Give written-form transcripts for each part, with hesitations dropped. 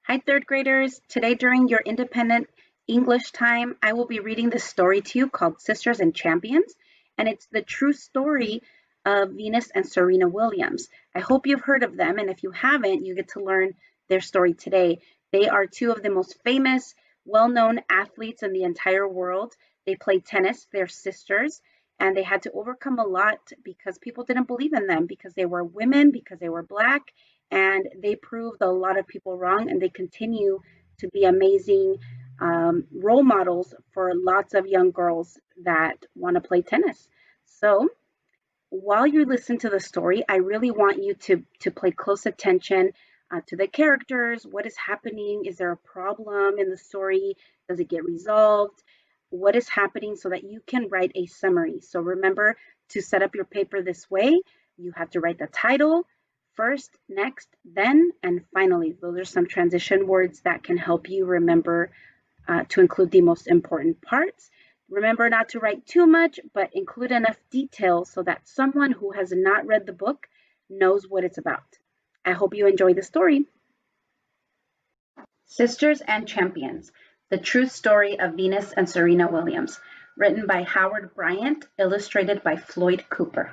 Hi, third graders. Today, during your independent English time, I will be reading this story to you called Sisters and Champions, and it's the true story of Venus and Serena Williams. I hope you've heard of them, and if you haven't, you get to learn their story today. They are two of the most famous, well known athletes in the entire world. They play tennis, they're sisters, and they had to overcome a lot because people didn't believe in them because they were women, because they were Black, and they proved a lot of people wrong, and they continue to be amazing role models for lots of young girls that want to play tennis. So while you listen to the story, I really want you to pay close attention to the characters. What is happening? Is there a problem in the story? Does it get resolved? What is happening so that you can write a summary? So remember to set up your paper this way. You have to write the title first, next, then, and finally. Those are some transition words that can help you remember to include the most important parts. Remember not to write too much, but include enough detail so that someone who has not read the book knows what it's about. I hope you enjoy the story. Sisters and Champions, The True Story of Venus and Serena Williams, written by Howard Bryant, illustrated by Floyd Cooper.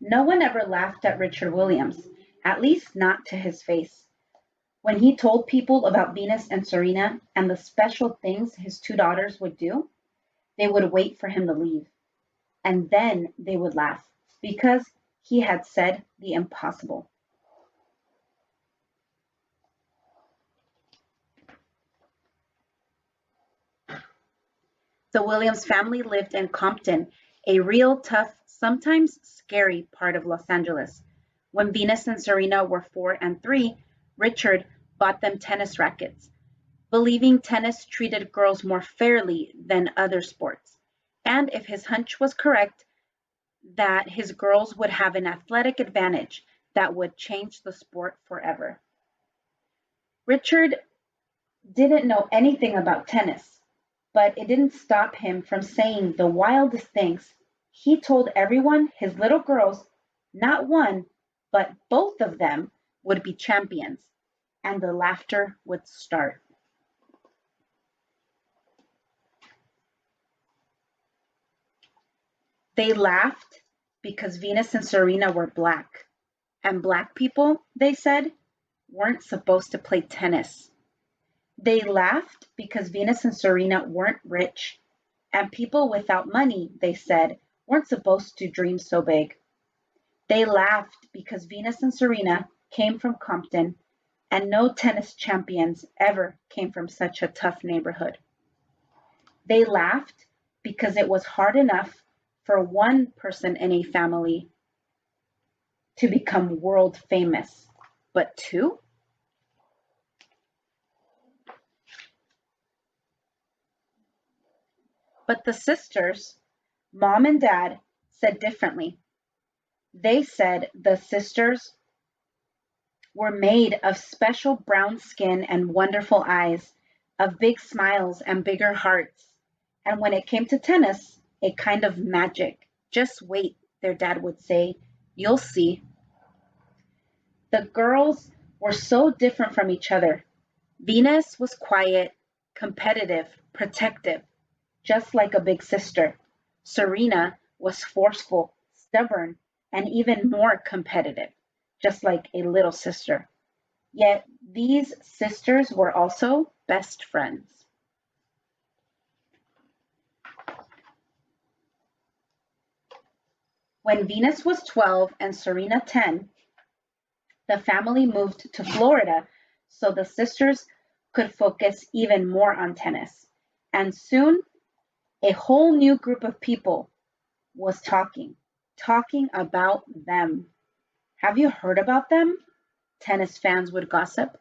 No one ever laughed at Richard Williams, at least not to his face. When he told people about Venus and Serena and the special things his two daughters would do, they would wait for him to leave. And then they would laugh because he had said the impossible. The Williams family lived in Compton, a real tough, sometimes scary part of Los Angeles. When Venus and Serena were 4 and 3, Richard bought them tennis rackets, believing tennis treated girls more fairly than other sports. And if his hunch was correct, that his girls would have an athletic advantage that would change the sport forever. Richard didn't know anything about tennis, but it didn't stop him from saying the wildest things. He told everyone his little girls, not one, but both of them, would be champions, and the laughter would start. They laughed because Venus and Serena were Black, and Black people, they said, weren't supposed to play tennis. They laughed because Venus and Serena weren't rich, and people without money, they said, weren't supposed to dream so big. They laughed because Venus and Serena came from Compton, and no tennis champions ever came from such a tough neighborhood. They laughed because it was hard enough for one person in a family to become world famous, but two? But the sisters, mom and dad, said differently. They said the sisters were made of special brown skin and wonderful eyes, of big smiles and bigger hearts. And when it came to tennis, a kind of magic. Just wait, their dad would say. You'll see. The girls were so different from each other. Venus was quiet, competitive, protective, just like a big sister. Serena was forceful, stubborn, and even more competitive, just like a little sister. Yet these sisters were also best friends. When Venus was 12 and Serena 10, the family moved to Florida so the sisters could focus even more on tennis. And soon, a whole new group of people was talking about them. Have you heard about them? Tennis fans would gossip.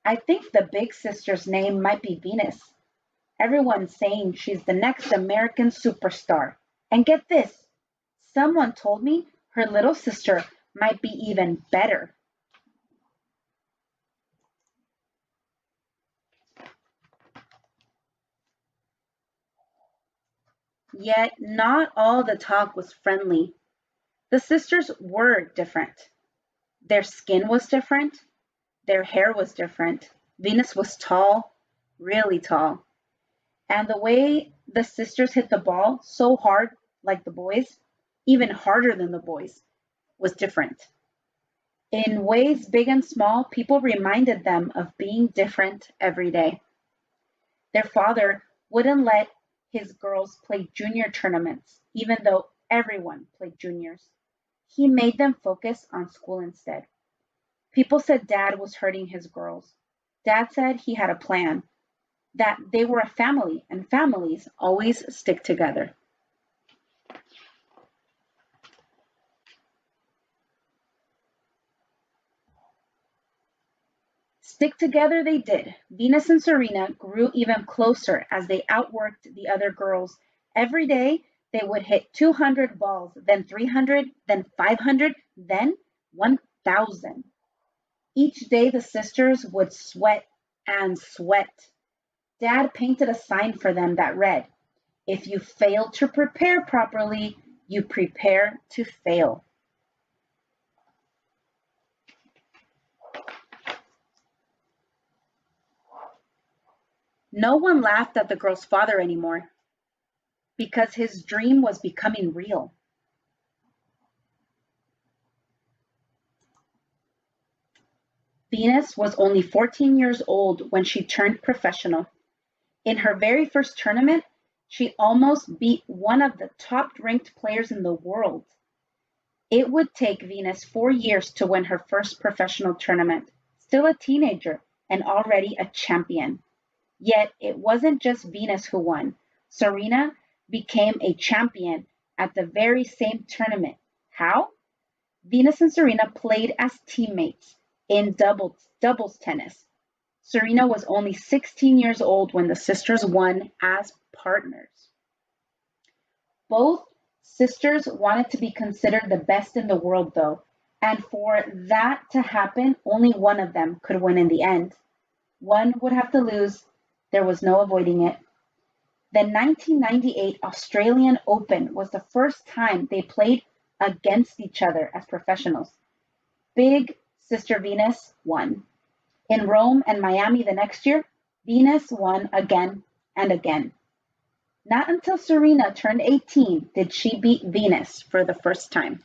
I think the big sister's name might be Venus. Everyone's saying she's the next American superstar. And get this, someone told me her little sister might be even better. Yet not all the talk was friendly. The sisters were different. Their skin was different. Their hair was different. Venus was tall, really tall. And the way the sisters hit the ball so hard, like the boys, even harder than the boys, was different. In ways big and small, people reminded them of being different every day. Their father wouldn't let his girls play junior tournaments, even though everyone played juniors. He made them focus on school instead. People said Dad was hurting his girls. Dad said he had a plan, that they were a family and families always stick together. Stick together they did. Venus and Serena grew even closer as they outworked the other girls. Every day they would hit 200 balls, then 300, then 500, then 1,000. Each day the sisters would sweat and sweat. Dad painted a sign for them that read, "If you fail to prepare properly, you prepare to fail." No one laughed at the girl's father anymore because his dream was becoming real. Venus was only 14 years old when she turned professional. In her very first tournament, she almost beat one of the top ranked players in the world. It would take Venus 4 years to win her first professional tournament, still a teenager and already a champion. Yet it wasn't just Venus who won. Serena became a champion at the very same tournament. How? Venus and Serena played as teammates in doubles tennis. Serena was only 16 years old when the sisters won as partners. Both sisters wanted to be considered the best in the world, though, and for that to happen, only one of them could win in the end. One would have to lose. There was no avoiding it. The 1998 Australian Open was the first time they played against each other as professionals. Big sister Venus won. In Rome and Miami the next year, Venus won again and again. Not until Serena turned 18 did she beat Venus for the first time.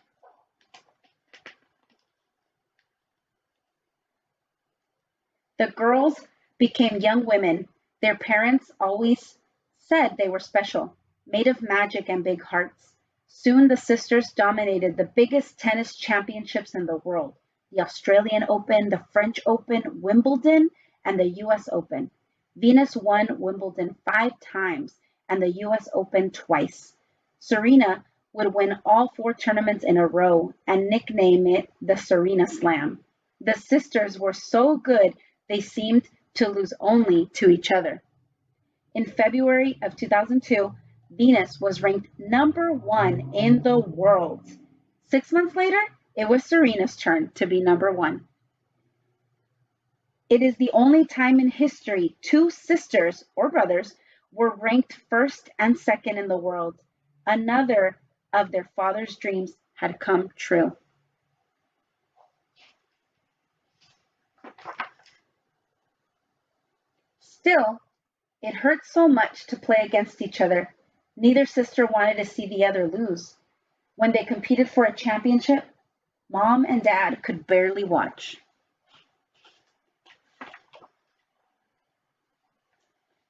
The girls became young women. Their parents always said they were special, made of magic and big hearts. Soon the sisters dominated the biggest tennis championships in the world: the Australian Open, the French Open, Wimbledon, and the US Open. Venus won Wimbledon 5 times and the US Open twice. Serena would win all 4 tournaments in a row and nickname it the Serena Slam. The sisters were so good they seemed to lose only to each other. In February of 2002, Venus was ranked #1 in the world. 6 months later, it was Serena's turn to be #1. It is the only time in history 2 sisters or brothers were ranked first and second in the world. Another of their father's dreams had come true. Still, it hurt so much to play against each other. Neither sister wanted to see the other lose. When they competed for a championship, Mom and Dad could barely watch.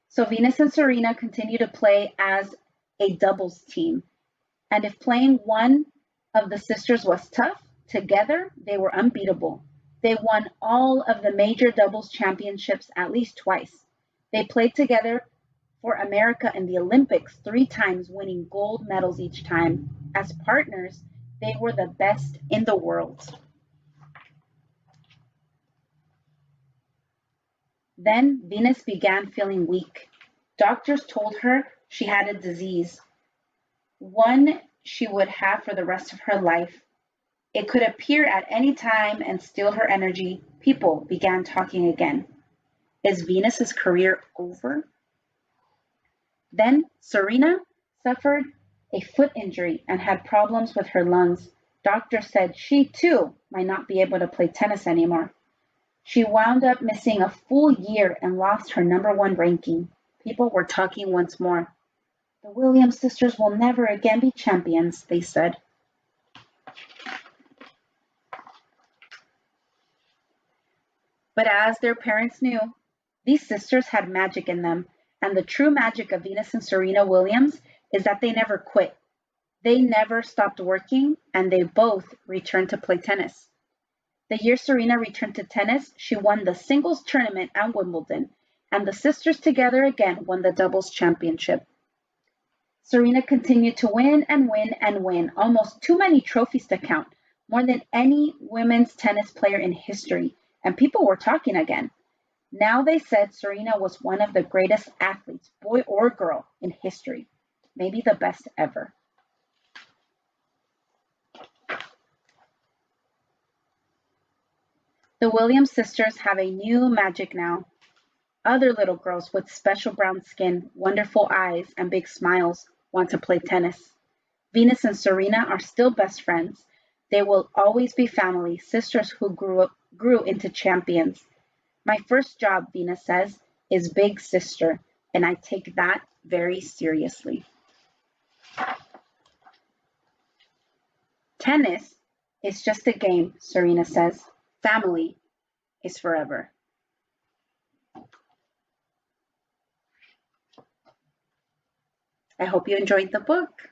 So Venus and Serena continue to play as a doubles team. And if playing one of the sisters was tough, together they were unbeatable. They won all of the major doubles championships at least twice. They played together for America in the Olympics 3 times, winning gold medals each time. As partners, they were the best in the world. Then Venus began feeling weak. Doctors told her she had a disease, one she would have for the rest of her life. It could appear at any time and steal her energy. People began talking again. Is Venus's career over? Then Serena suffered a foot injury and had problems with her lungs. Doctors said she, too, might not be able to play tennis anymore. She wound up missing a full year and lost her #1 ranking. People were talking once more. The Williams sisters will never again be champions, they said. But as their parents knew, these sisters had magic in them, and the true magic of Venus and Serena Williams is that they never quit. They never stopped working, and they both returned to play tennis. The year Serena returned to tennis, she won the singles tournament at Wimbledon, and the sisters together again won the doubles championship. Serena continued to win and win and win, almost too many trophies to count, more than any women's tennis player in history, and people were talking again. Now they said Serena was one of the greatest athletes, boy or girl, in history, maybe the best ever. The Williams sisters have a new magic now. Other little girls with special brown skin, wonderful eyes, and big smiles want to play tennis. Venus and Serena are still best friends. They will always be family, sisters who grew into champions. My first job, Venus says, is big sister, and I take that very seriously. Tennis is just a game, Serena says. Family is forever. I hope you enjoyed the book.